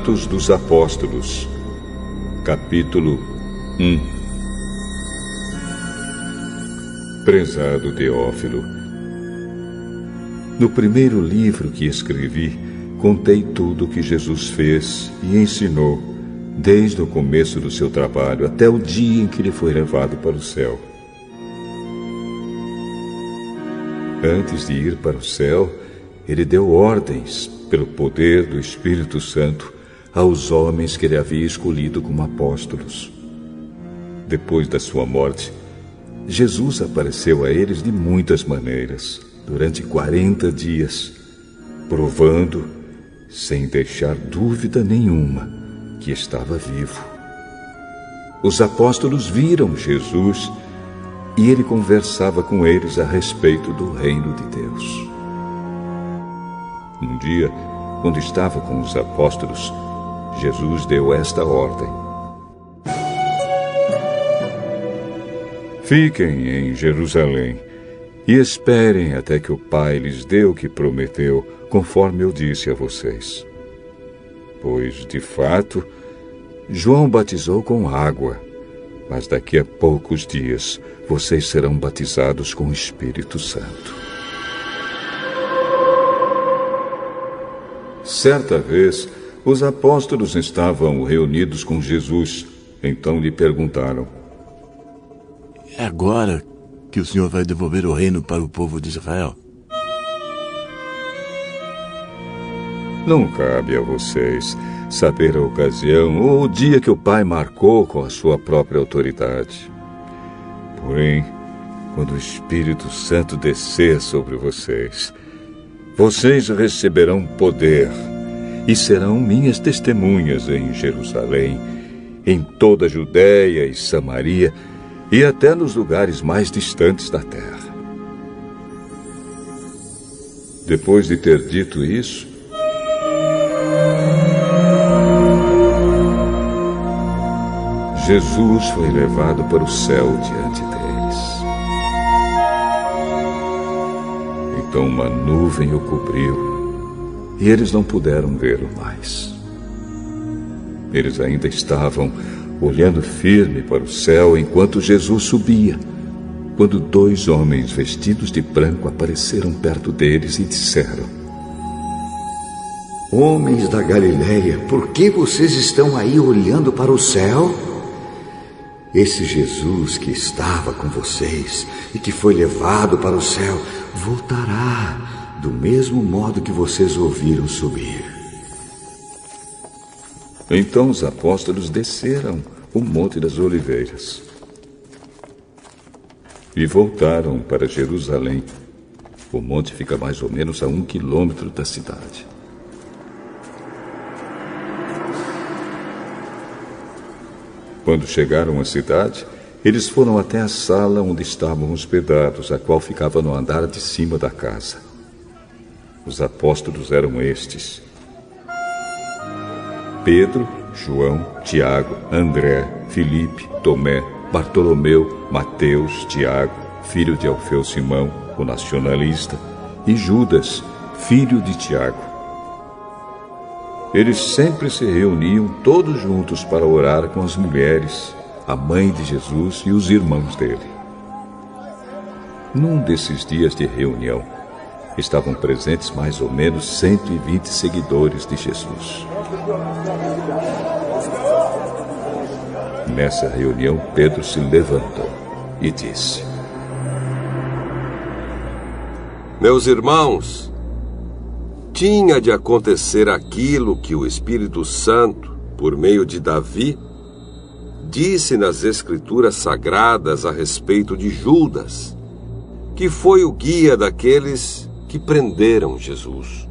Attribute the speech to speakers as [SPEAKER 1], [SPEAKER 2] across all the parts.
[SPEAKER 1] Atos dos Apóstolos, capítulo 1. Prezado Teófilo, no primeiro livro que escrevi, contei tudo o que Jesus fez e ensinou, desde o começo do seu trabalho até o dia em que ele foi levado para o céu. Antes de ir para o céu, ele deu ordens, pelo poder do Espírito Santo, aos homens que ele havia escolhido como apóstolos. Depois da sua morte, Jesus apareceu a eles de muitas maneiras, durante 40 dias, provando, sem deixar dúvida nenhuma, que estava vivo. Os apóstolos viram Jesus e ele conversava com eles a respeito do reino de Deus. Um dia, quando estava com os apóstolos, Jesus deu esta ordem: fiquem em Jerusalém e esperem até que o Pai lhes dê o que prometeu, conforme eu disse a vocês. Pois, de fato, João batizou com água, mas daqui a poucos dias vocês serão batizados com o Espírito Santo. Certa vez, os apóstolos estavam reunidos com Jesus. Então lhe perguntaram:
[SPEAKER 2] é agora que o Senhor vai devolver o reino para o povo de Israel?
[SPEAKER 1] Não cabe a vocês saber a ocasião ou o dia que o Pai marcou com a sua própria autoridade. Porém, quando o Espírito Santo descer sobre vocês, vocês receberão poder e serão minhas testemunhas em Jerusalém, em toda a Judéia e Samaria e até nos lugares mais distantes da terra. Depois de ter dito isso, Jesus foi levado para o céu diante deles. Então uma nuvem o cobriu e eles não puderam vê-lo mais. Eles ainda estavam olhando firme para o céu enquanto Jesus subia, quando 2 homens vestidos de branco apareceram perto deles e disseram:
[SPEAKER 3] homens da Galileia, por que vocês estão aí olhando para o céu? Esse Jesus que estava com vocês e que foi levado para o céu voltará do mesmo modo que vocês ouviram subir.
[SPEAKER 1] Então os apóstolos desceram o Monte das Oliveiras e voltaram para Jerusalém. O monte fica mais ou menos a 1 quilômetro da cidade. Quando chegaram à cidade, eles foram até a sala onde estavam hospedados, a qual ficava no andar de cima da casa. Os apóstolos eram estes: Pedro, João, Tiago, André, Filipe, Tomé, Bartolomeu, Mateus, Tiago, filho de Alfeu Simão, o nacionalista, e Judas, filho de Tiago. Eles sempre se reuniam todos juntos para orar com as mulheres, a mãe de Jesus e os irmãos dele. Num desses dias de reunião, estavam presentes mais ou menos 120 seguidores de Jesus. Nessa reunião, Pedro se levantou e disse:
[SPEAKER 4] meus irmãos, tinha de acontecer aquilo que o Espírito Santo, por meio de Davi, disse nas Escrituras Sagradas a respeito de Judas, que foi o guia daqueles que prenderam Jesus.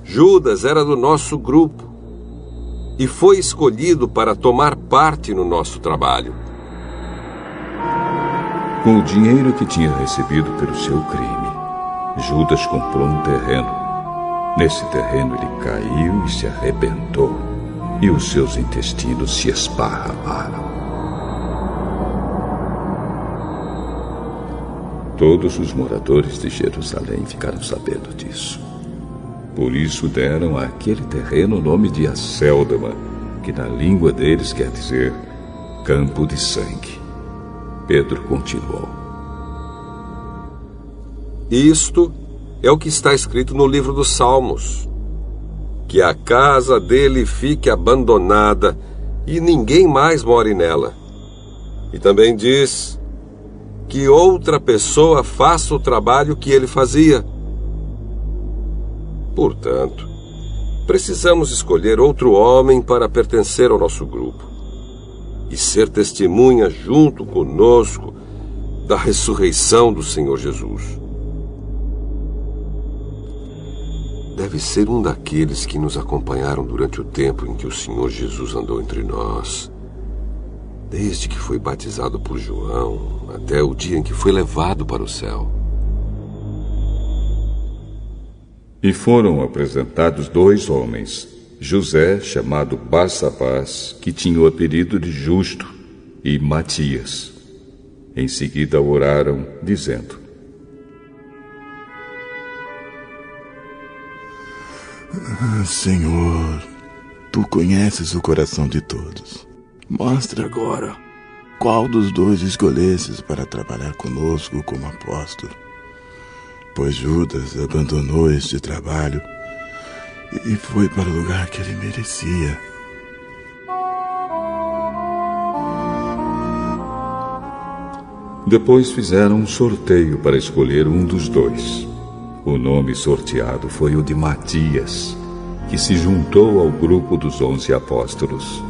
[SPEAKER 4] Judas era do nosso grupo e foi escolhido para tomar parte no nosso trabalho.
[SPEAKER 1] Com o dinheiro que tinha recebido pelo seu crime, Judas comprou um terreno. Nesse terreno ele caiu e se arrebentou, e os seus intestinos se esparramaram. Todos os moradores de Jerusalém ficaram sabendo disso. Por isso deram àquele terreno o nome de Acéldama, que na língua deles quer dizer campo de sangue. Pedro continuou:
[SPEAKER 4] Isto é o que está escrito no livro dos Salmos, que a casa dele fique abandonada e ninguém mais more nela. E também diz que outra pessoa faça o trabalho que ele fazia. Portanto, precisamos escolher outro homem para pertencer ao nosso grupo e ser testemunha junto conosco da ressurreição do Senhor Jesus. Deve ser um daqueles que nos acompanharam durante o tempo em que o Senhor Jesus andou entre nós, desde que foi batizado por João até o dia em que foi levado para o céu.
[SPEAKER 1] E foram apresentados 2 homens, José, chamado Barsabás, que tinha o apelido de Justo, e Matias. Em seguida oraram, dizendo:
[SPEAKER 2] Senhor, Tu conheces o coração de todos. Mostra agora qual dos 2 escolhesses para trabalhar conosco como apóstolo. Pois Judas abandonou este trabalho e foi para o lugar que ele merecia.
[SPEAKER 1] Depois fizeram um sorteio para escolher um dos 2. O nome sorteado foi o de Matias, que se juntou ao grupo dos 11 apóstolos.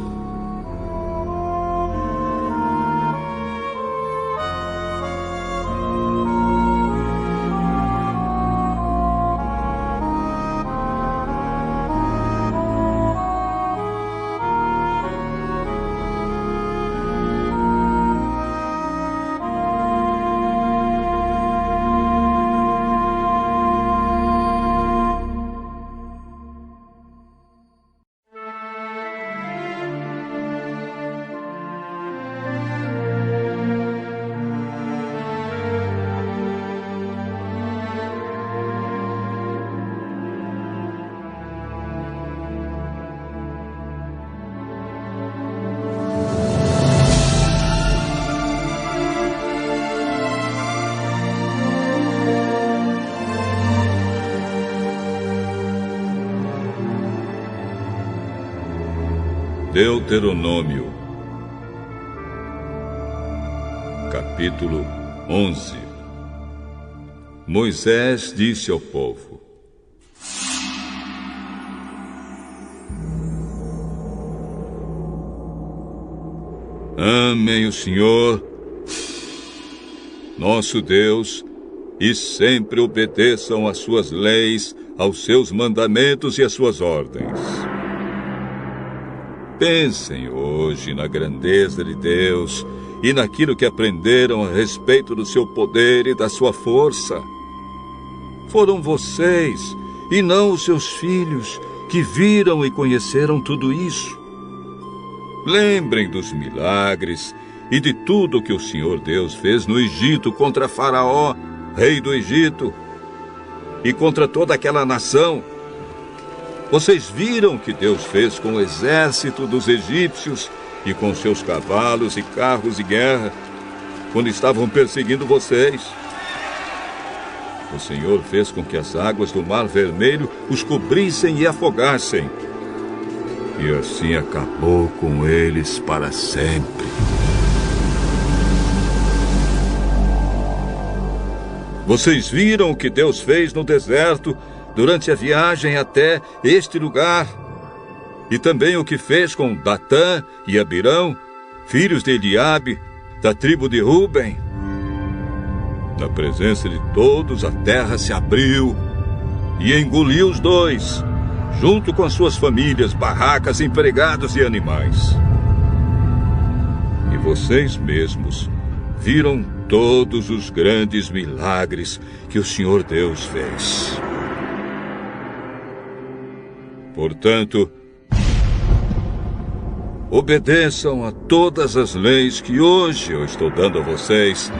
[SPEAKER 1] Deuteronômio, capítulo 11. Moisés disse ao povo: Amem o Senhor, nosso Deus, e sempre obedeçam às suas leis, aos seus mandamentos e às suas ordens. Pensem hoje na grandeza de Deus e naquilo que aprenderam a respeito do seu poder e da sua força. Foram vocês, e não os seus filhos, que viram e conheceram tudo isso. Lembrem dos milagres e de tudo que o Senhor Deus fez no Egito contra Faraó, rei do Egito, e contra toda aquela nação. Vocês viram o que Deus fez com o exército dos egípcios e com seus cavalos e carros de guerra, quando estavam perseguindo vocês. O Senhor fez com que as águas do Mar Vermelho os cobrissem e afogassem. E assim acabou com eles para sempre. Vocês viram o que Deus fez no deserto durante a viagem até este lugar, e também o que fez com Datã e Abirão, filhos de Eliabe, da tribo de Ruben. Na presença de todos, a terra se abriu e engoliu os 2, junto com as suas famílias, barracas, empregados e animais. E vocês mesmos viram todos os grandes milagres que o Senhor Deus fez. Portanto, obedeçam a todas as leis que hoje eu estou dando a vocês,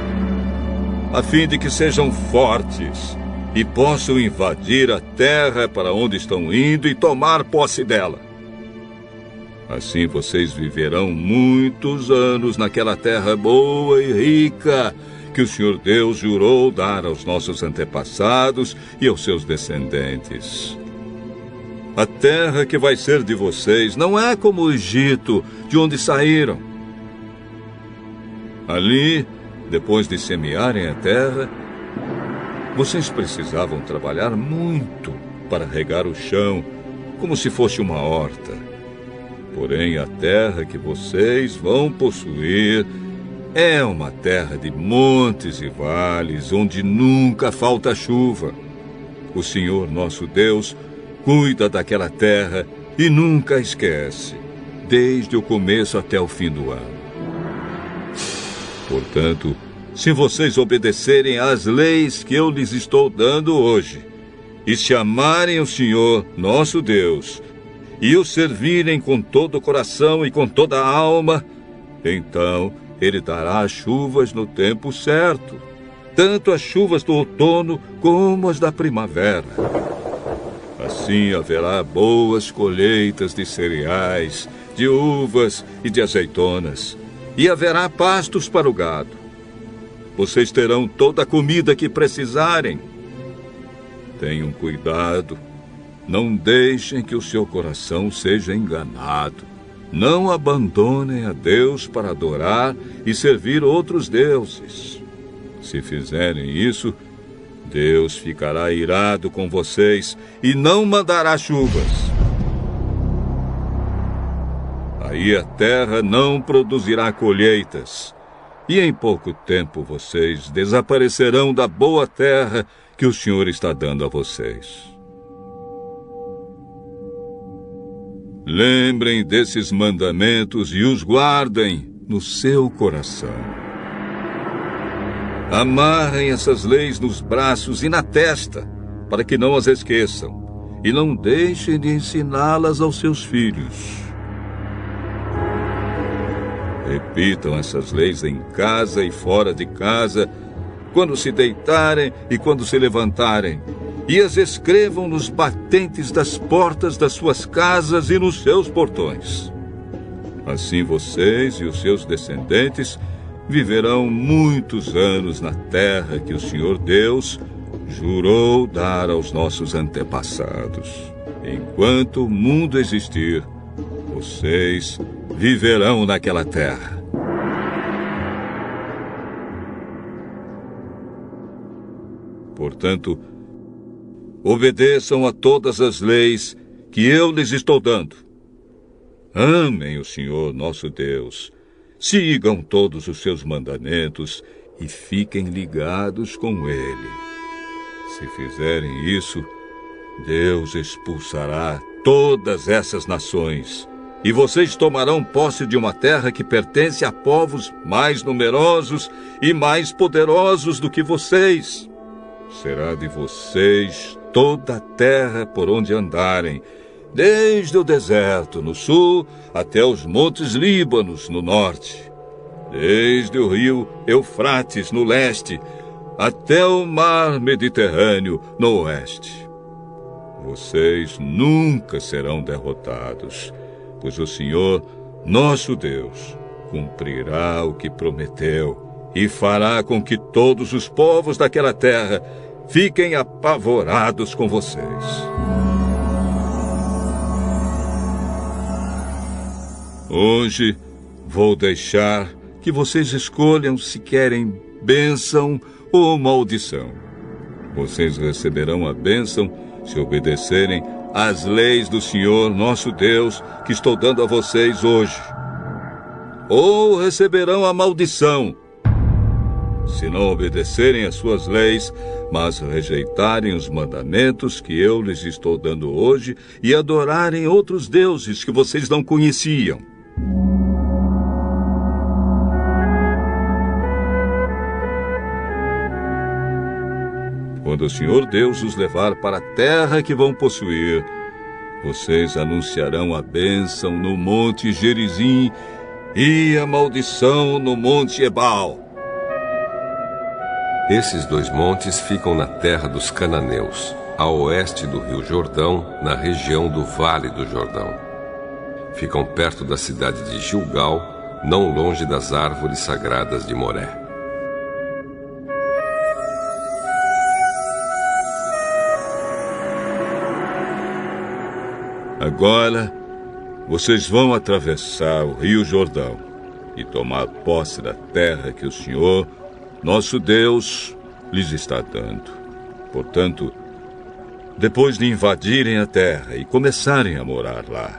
[SPEAKER 1] a fim de que sejam fortes e possam invadir a terra para onde estão indo e tomar posse dela. Assim vocês viverão muitos anos naquela terra boa e rica que o Senhor Deus jurou dar aos nossos antepassados e aos seus descendentes. A terra que vai ser de vocês não é como o Egito, de onde saíram. Ali, depois de semearem a terra, vocês precisavam trabalhar muito para regar o chão, como se fosse uma horta. Porém, a terra que vocês vão possuir é uma terra de montes e vales, onde nunca falta chuva. O Senhor nosso Deus cuida daquela terra e nunca esquece, desde o começo até o fim do ano. Portanto, se vocês obedecerem às leis que eu lhes estou dando hoje, e se amarem o Senhor nosso Deus, e o servirem com todo o coração e com toda a alma, então Ele dará as chuvas no tempo certo, tanto as chuvas do outono como as da primavera. Assim haverá boas colheitas de cereais, de uvas e de azeitonas, e haverá pastos para o gado. Vocês terão toda a comida que precisarem. Tenham cuidado. Não deixem que o seu coração seja enganado. Não abandonem a Deus para adorar e servir outros deuses. Se fizerem isso, Deus ficará irado com vocês e não mandará chuvas. Aí a terra não produzirá colheitas, e em pouco tempo vocês desaparecerão da boa terra que o Senhor está dando a vocês. Lembrem desses mandamentos e os guardem no seu coração. Amarrem essas leis nos braços e na testa, para que não as esqueçam, e não deixem de ensiná-las aos seus filhos. Repitam essas leis em casa e fora de casa, quando se deitarem e quando se levantarem, e as escrevam nos batentes das portas das suas casas e nos seus portões. Assim vocês e os seus descendentes viverão muitos anos na terra que o Senhor Deus jurou dar aos nossos antepassados. Enquanto o mundo existir, vocês viverão naquela terra. Portanto, obedeçam a todas as leis que eu lhes estou dando. Amem o Senhor nosso Deus, sigam todos os seus mandamentos e fiquem ligados com Ele. Se fizerem isso, Deus expulsará todas essas nações, e vocês tomarão posse de uma terra que pertence a povos mais numerosos e mais poderosos do que vocês. Será de vocês toda a terra por onde andarem, desde o deserto no sul até os montes Líbanos no norte, desde o rio Eufrates no leste até o mar Mediterrâneo no oeste. Vocês nunca serão derrotados, pois o Senhor, nosso Deus, cumprirá o que prometeu e fará com que todos os povos daquela terra fiquem apavorados com vocês. Hoje vou deixar que vocês escolham se querem bênção ou maldição. Vocês receberão a bênção se obedecerem às leis do Senhor nosso Deus que estou dando a vocês hoje. Ou receberão a maldição se não obedecerem às suas leis, mas rejeitarem os mandamentos que eu lhes estou dando hoje e adorarem outros deuses que vocês não conheciam. Quando o Senhor Deus os levar para a terra que vão possuir, vocês anunciarão a bênção no monte Gerizim e a maldição no monte Ebal.
[SPEAKER 4] Esses dois montes ficam na terra dos cananeus, a oeste do rio Jordão, na região do Vale do Jordão. Ficam perto da cidade de Gilgal, não longe das árvores sagradas de Moré.
[SPEAKER 1] Agora, vocês vão atravessar o rio Jordão e tomar posse da terra que o Senhor, nosso Deus, lhes está dando. Portanto, depois de invadirem a terra e começarem a morar lá,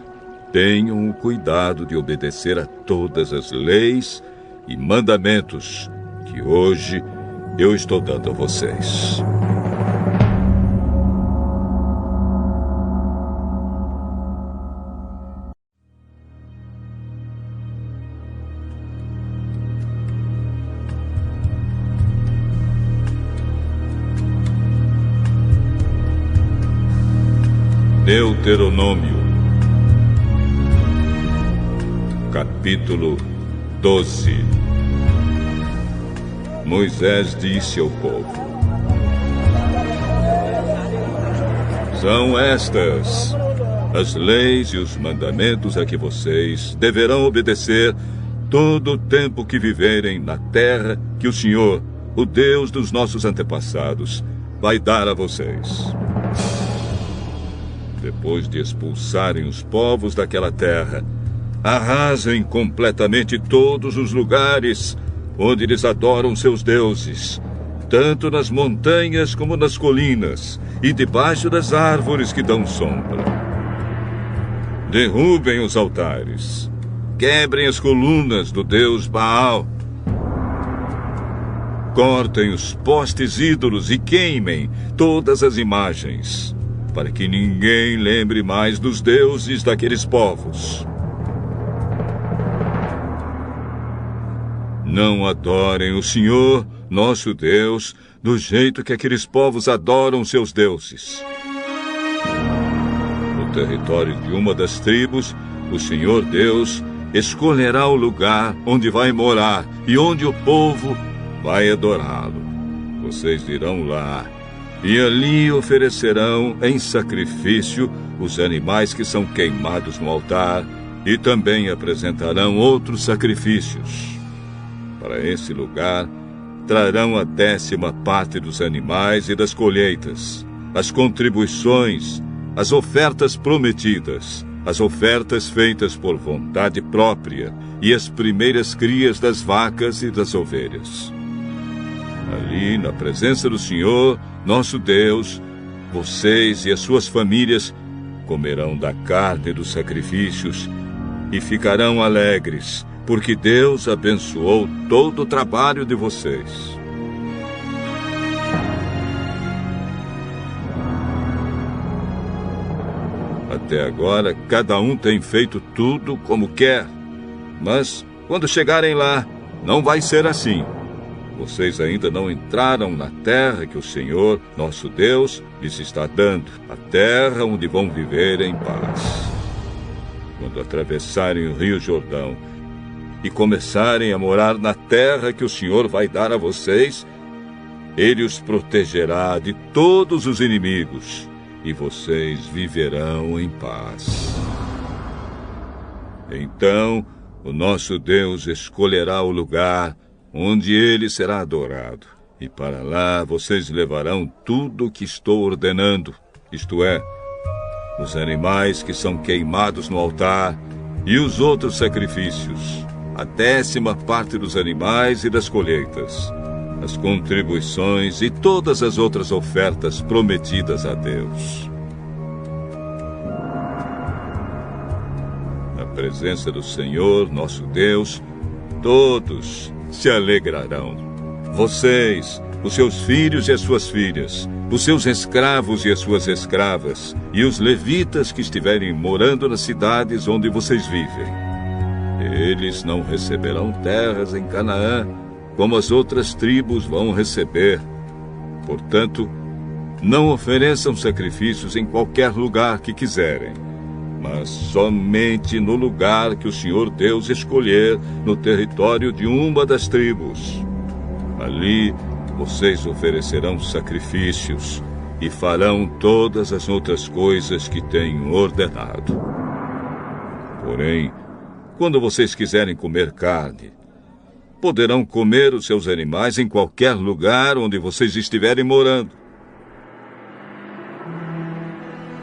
[SPEAKER 1] tenham o cuidado de obedecer a todas as leis e mandamentos que hoje eu estou dando a vocês. Deuteronômio, capítulo 12. Moisés disse ao povo: São estas as leis e os mandamentos a que vocês deverão obedecer todo o tempo que viverem na terra que o Senhor, o Deus dos nossos antepassados, vai dar a vocês. Depois de expulsarem os povos daquela terra, arrasem completamente todos os lugares onde eles adoram seus deuses, tanto nas montanhas como nas colinas e debaixo das árvores que dão sombra. Derrubem os altares, quebrem as colunas do deus Baal, cortem os postes ídolos e queimem todas as imagens, para que ninguém lembre mais dos deuses daqueles povos. Não adorem o Senhor, nosso Deus, do jeito que aqueles povos adoram seus deuses. No território de uma das tribos, o Senhor Deus escolherá o lugar onde vai morar e onde o povo vai adorá-lo. Vocês irão lá e ali oferecerão em sacrifício os animais que são queimados no altar e também apresentarão outros sacrifícios. Para esse lugar, trarão a 10ª parte dos animais e das colheitas, as contribuições, as ofertas prometidas, as ofertas feitas por vontade própria e as primeiras crias das vacas e das ovelhas. Ali, na presença do Senhor, nosso Deus, vocês e as suas famílias comerão da carne dos sacrifícios e ficarão alegres, porque Deus abençoou todo o trabalho de vocês. Até agora, cada um tem feito tudo como quer, mas quando chegarem lá, não vai ser assim. Vocês ainda não entraram na terra que o Senhor, nosso Deus, lhes está dando, a terra onde vão viver em paz. Quando atravessarem o rio Jordão e começarem a morar na terra que o Senhor vai dar a vocês, Ele os protegerá de todos os inimigos e vocês viverão em paz. Então, o nosso Deus escolherá o lugar onde Ele será adorado, e para lá vocês levarão tudo o que estou ordenando, isto é, os animais que são queimados no altar e os outros sacrifícios, a 10ª parte dos animais e das colheitas, as contribuições e todas as outras ofertas prometidas a Deus. Na presença do Senhor, nosso Deus, todos se alegrarão. Vocês, os seus filhos e as suas filhas, os seus escravos e as suas escravas, e os levitas que estiverem morando nas cidades onde vocês vivem. Eles não receberão terras em Canaã, como as outras tribos vão receber. Portanto, não ofereçam sacrifícios em qualquer lugar que quiserem, mas somente no lugar que o Senhor Deus escolher no território de uma das tribos. Ali, vocês oferecerão sacrifícios e farão todas as outras coisas que tenho ordenado. Porém, quando vocês quiserem comer carne, poderão comer os seus animais em qualquer lugar onde vocês estiverem morando.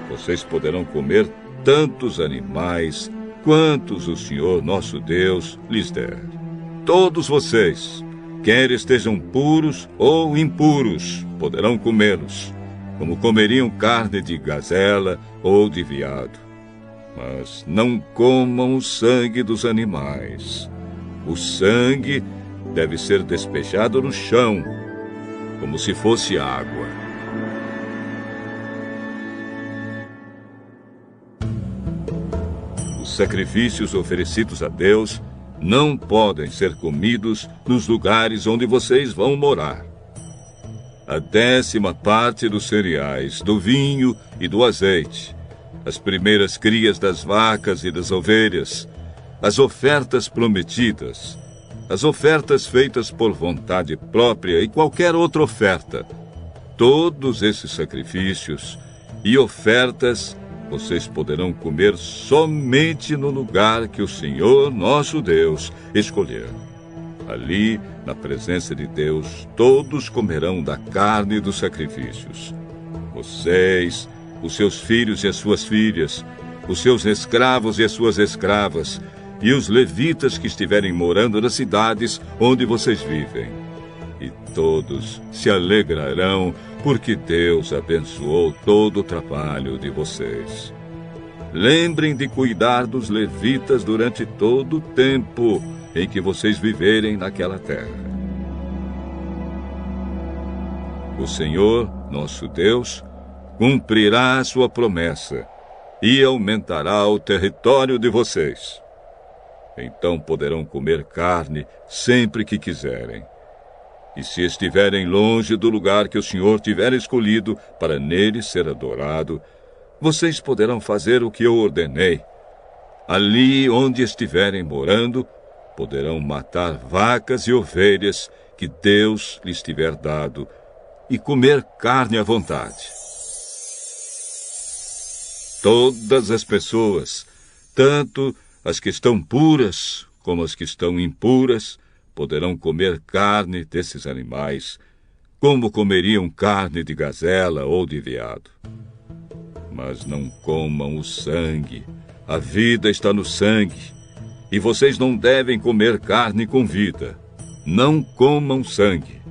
[SPEAKER 1] Vocês poderão comer tantos animais quantos o Senhor nosso Deus lhes der. Todos vocês, quer estejam puros ou impuros, poderão comê-los, como comeriam carne de gazela ou de veado. Mas não comam o sangue dos animais. O sangue deve ser despejado no chão, como se fosse água. Os sacrifícios oferecidos a Deus não podem ser comidos nos lugares onde vocês vão morar. A 10ª parte dos cereais, do vinho e do azeite, as primeiras crias das vacas e das ovelhas, as ofertas prometidas, as ofertas feitas por vontade própria e qualquer outra oferta, todos esses sacrifícios e ofertas vocês poderão comer somente no lugar que o Senhor nosso Deus escolher. Ali, na presença de Deus, todos comerão da carne dos sacrifícios. Vocês, os seus filhos e as suas filhas, os seus escravos e as suas escravas, e os levitas que estiverem morando nas cidades onde vocês vivem. E todos se alegrarão, porque Deus abençoou todo o trabalho de vocês. Lembrem de cuidar dos levitas durante todo o tempo em que vocês viverem naquela terra. O Senhor, nosso Deus, cumprirá a sua promessa e aumentará o território de vocês. Então poderão comer carne sempre que quiserem. E se estiverem longe do lugar que o Senhor tiver escolhido para nele ser adorado, vocês poderão fazer o que eu ordenei. Ali onde estiverem morando, poderão matar vacas e ovelhas que Deus lhes tiver dado e comer carne à vontade. Todas as pessoas, tanto as que estão puras como as que estão impuras, poderão comer carne desses animais, como comeriam carne de gazela ou de veado. Mas não comam o sangue. A vida está no sangue, e vocês não devem comer carne com vida. Não comam sangue.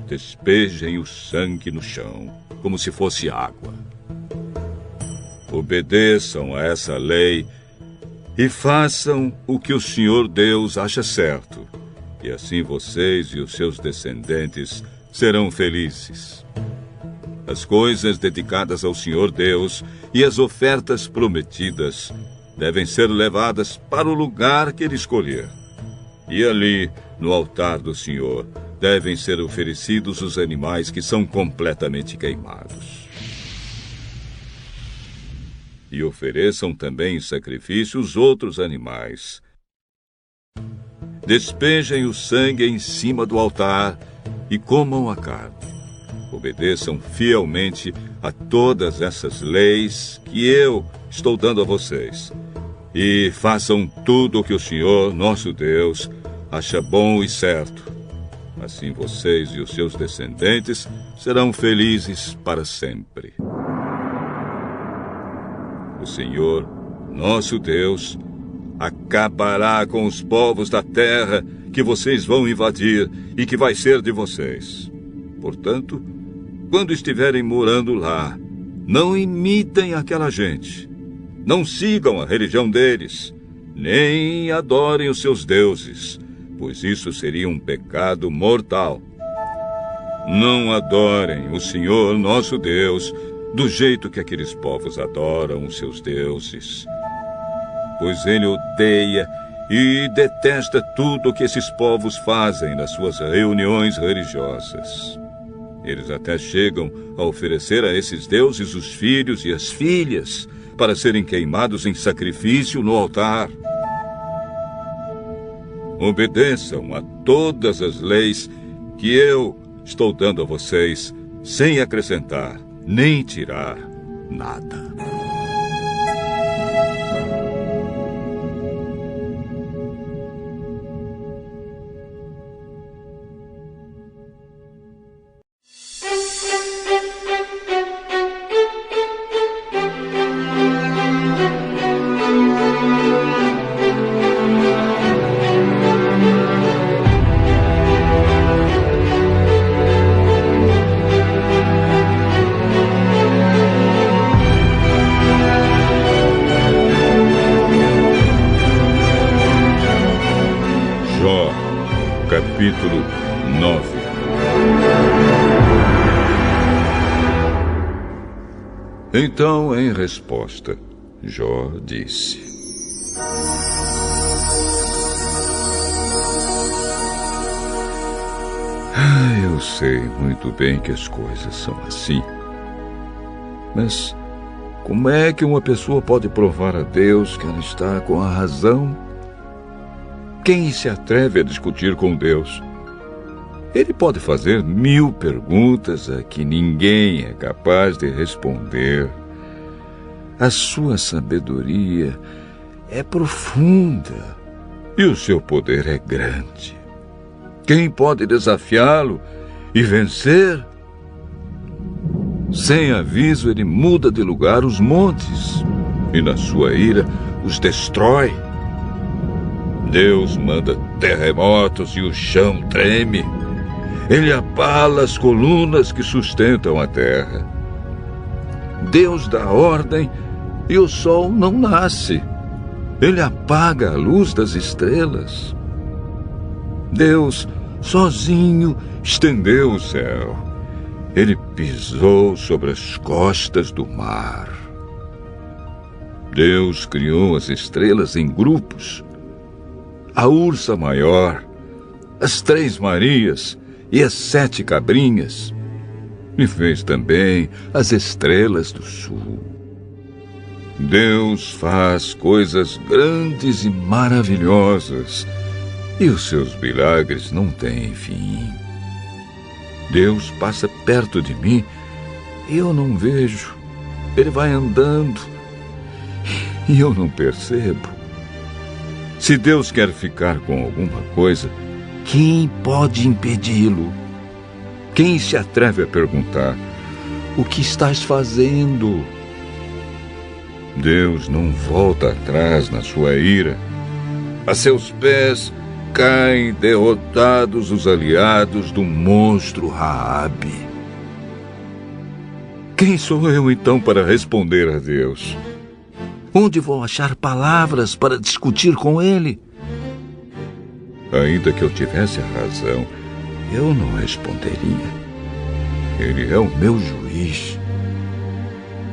[SPEAKER 1] Despejem o sangue no chão, como se fosse água. Obedeçam a essa lei e façam o que o Senhor Deus acha certo. E assim vocês e os seus descendentes serão felizes. As coisas dedicadas ao Senhor Deus e as ofertas prometidas devem ser levadas para o lugar que Ele escolher. E ali, no altar do Senhor, devem ser oferecidos os animais que são completamente queimados. E ofereçam também em sacrifício os outros animais. Despejem o sangue em cima do altar e comam a carne. Obedeçam fielmente a todas essas leis que eu estou dando a vocês. E façam tudo o que o Senhor, nosso Deus, acha bom e certo. Assim vocês e os seus descendentes serão felizes para sempre. O Senhor, nosso Deus, acabará com os povos da terra que vocês vão invadir e que vai ser de vocês. Portanto, quando estiverem morando lá, não imitem aquela gente. Não sigam a religião deles, nem adorem os seus deuses, pois isso seria um pecado mortal. Não adorem o Senhor, nosso Deus, do jeito que aqueles povos adoram os seus deuses, pois Ele odeia e detesta tudo o que esses povos fazem nas suas reuniões religiosas. Eles até chegam a oferecer a esses deuses os filhos e as filhas para serem queimados em sacrifício no altar. Obedeçam a todas as leis que eu estou dando a vocês sem acrescentar nem tirar nada. Capítulo 9. Então, em resposta, Jó disse: eu sei muito bem que as coisas são assim. Mas como é que uma pessoa pode provar a Deus que ela está com a razão? Quem se atreve a discutir com Deus? Ele pode fazer 1000 perguntas a que ninguém é capaz de responder. A sua sabedoria é profunda e o seu poder é grande. Quem pode desafiá-lo e vencer? Sem aviso, ele muda de lugar os montes e, na sua ira, os destrói. Deus manda terremotos e o chão treme. Ele abala as colunas que sustentam a terra. Deus dá ordem e o sol não nasce. Ele apaga a luz das estrelas. Deus, sozinho, estendeu o céu. Ele pisou sobre as costas do mar. Deus criou as estrelas em grupos. A ursa maior, as 3 Marias e as 7 cabrinhas. E fez também as estrelas do sul. Deus faz coisas grandes e maravilhosas, e os seus milagres não têm fim. Deus passa perto de mim e eu não vejo. Ele vai andando e eu não percebo. Se Deus quer ficar com alguma coisa, quem pode impedi-lo? Quem se atreve a perguntar: o que estás fazendo? Deus não volta atrás na sua ira. A seus pés caem derrotados os aliados do monstro Raabe. Quem sou eu então para responder a Deus? Onde vou achar palavras para discutir com ele? Ainda que eu tivesse a razão, eu não responderia. Ele é o meu juiz.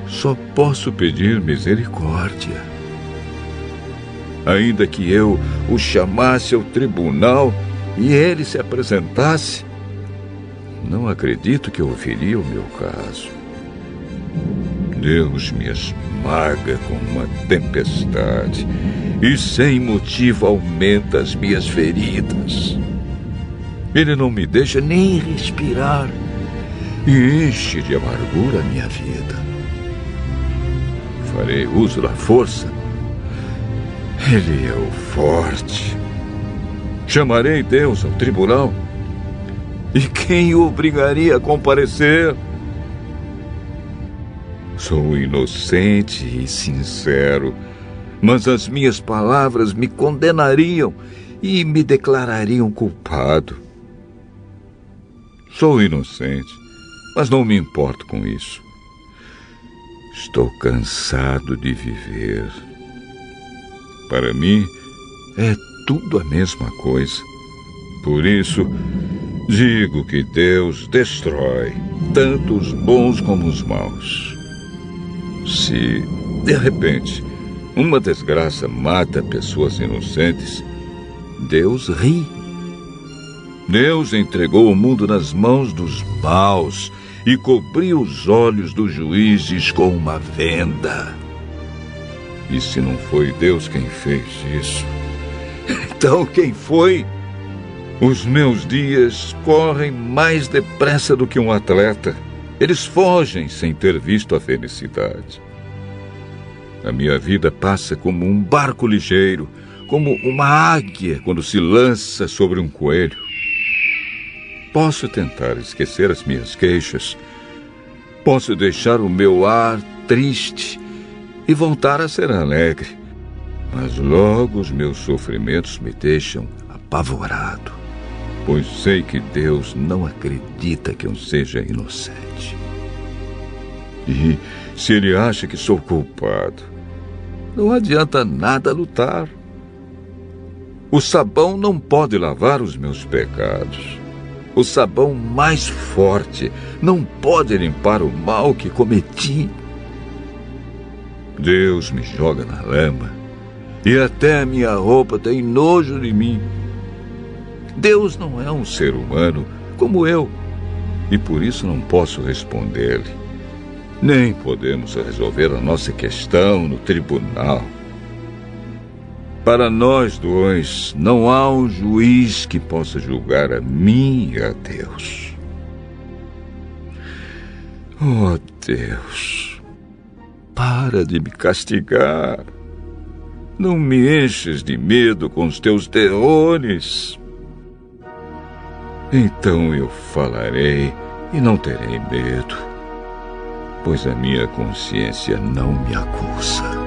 [SPEAKER 1] Só posso pedir misericórdia. Ainda que eu o chamasse ao tribunal e ele se apresentasse, não acredito que ouviria o meu caso. Deus me esmaga com uma tempestade e sem motivo aumenta as minhas feridas. Ele não me deixa nem respirar e enche de amargura a minha vida. Farei uso da força. Ele é o forte. Chamarei Deus ao tribunal. E quem o obrigaria a comparecer? Sou inocente e sincero, mas as minhas palavras me condenariam e me declarariam culpado. Sou inocente, mas não me importo com isso. Estou cansado de viver. Para mim, é tudo a mesma coisa. Por isso, digo que Deus destrói tanto os bons como os maus. Se, de repente, uma desgraça mata pessoas inocentes, Deus ri. Deus entregou o mundo nas mãos dos maus e cobriu os olhos dos juízes com uma venda. E se não foi Deus quem fez isso, então quem foi? Os meus dias correm mais depressa do que um atleta. Eles fogem sem ter visto a felicidade. A minha vida passa como um barco ligeiro, como uma águia quando se lança sobre um coelho. Posso tentar esquecer as minhas queixas. Posso deixar o meu ar triste e voltar a ser alegre. Mas logo os meus sofrimentos me deixam apavorado, pois sei que Deus não acredita que eu seja inocente. E se Ele acha que sou culpado, não adianta nada lutar. O sabão não pode lavar os meus pecados. O sabão mais forte não pode limpar o mal que cometi. Deus me joga na lama e até a minha roupa tem nojo de mim. Deus não é um ser humano como eu e por isso não posso responder-lhe. Nem podemos resolver a nossa questão no tribunal. Para nós dois, não há um juiz que possa julgar a mim e a Deus. Oh, Deus, para de me castigar. Não me enches de medo com os teus terrores. Então eu falarei e não terei medo, pois a minha consciência não me acusa.